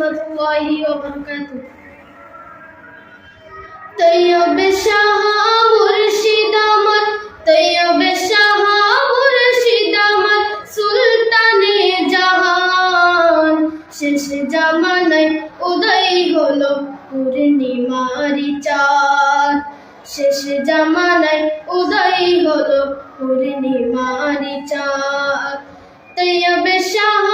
রাহমাতুল্লাহি ওয়া বারাকাতুহু। তৈয়ব শাহ মুর্শিদ আমার, তৈয়ব শাহ মুর্শিদ আমার, সুলতানে জাহান। শেষ জামানায় উদয় হলো পূর্ণিমারি চাঁদ, শেষ জামানায় উদয় হলো পূর্ণিমারি চাঁদ। তৈয়ব শাহ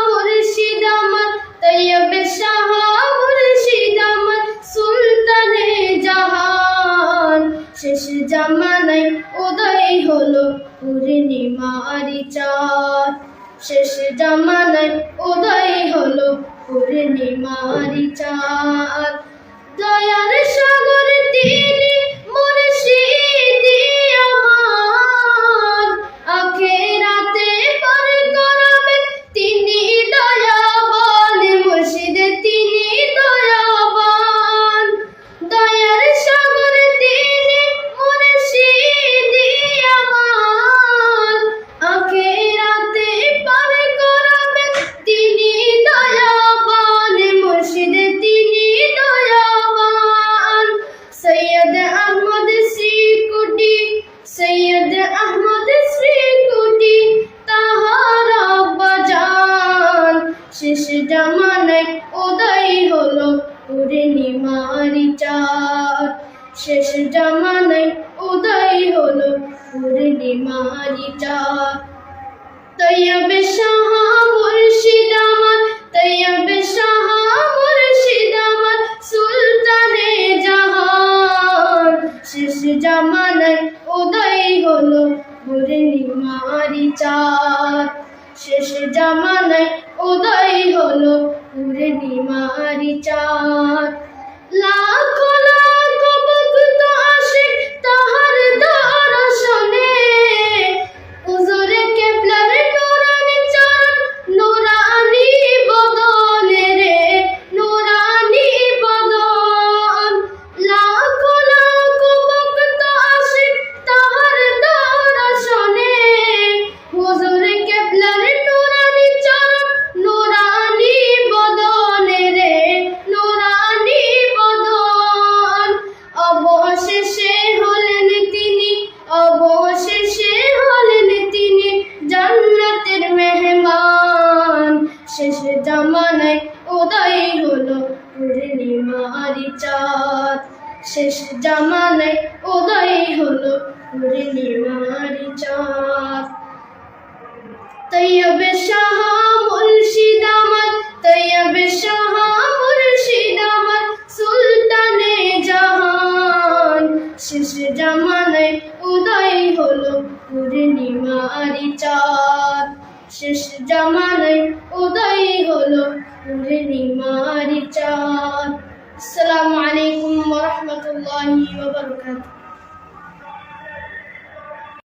মুর্শিদ আমার, তৈয়ব শাহ মুর্শিদ আমার, সুলতানে জাহান। শেষ জামানায় উদয় হলো পূর্ণিমারি চাঁদ, শেষ জামানায় উদয় হলো পূর্ণিমারি চাঁদ। দয়ার সাগর তিনি মুর্শিদি আমার, আখিরাতে পার করাবেন তিনি দয়াবান, মুর্শিদ তিনি দয়াবান। দয়ার সাগর তিনি মুর্শিদি আমার, আখিরাতে পার করাবেন তিনি দয়াবান, মুর্শিদ তিনি দয়াবান। সৈয়দ আহমদ শ্রীকুটি, সৈয়দ আহমদ শ্রীকুটি তাহার আব্বাজান। শেষ জামানায় উদয় হলো পূর্ণিমারি চাঁদ, শেষ জামানায় উদয় হলো পূর্ণিমারি চাঁদ। তৈয়ব শাহ মুর্শিদ আমার, তৈয়ব শাহ মুর্শিদ আমার, সুলতানে জাহান। শেষ জামানায় উদয় হলো পূর্ণিমারি চাঁদ, শেষ জামানায় উদয় হলো পূর্ণিমারি চাঁদ। লাখো লাখো ভক্ত আশিক তাহার দর্শনে, হুজুরে কেবলার নুরানি চরণ, নুরানি বদন রে, নুরানি বদন। লাখো লাখো ভক্ত আশিক তাহার দর্শনে, হুজুরে কেবলার নুরানি চরণ, নুরানি বদন রে, নুরানি বদন। অবশেষে হলেন তিনি, অবশেষে হলেন তিনি জান্নাতের মেহমান। শেষ জামানায় উদয় হলো পূর্ণিমারি চাঁদ, শেষ জামানায় উদয় হলো পূর্ণিমারি চাঁদ। তৈয়ব শাহ মুর্শিদ আমার, তৈয়ব শাহ মুর্শিদ আমার, সুলতানে জাহান। শেষ জামানায় উদয় হলো পূর্ণিমারি চাঁদ, শেষ জামানায় উদয় হলো পূর্ণিমারি চাঁদ। আসসালামু আলাইকুম ওয়া রাহমাতুল্লাহি ওয়া বারাকাতুহু।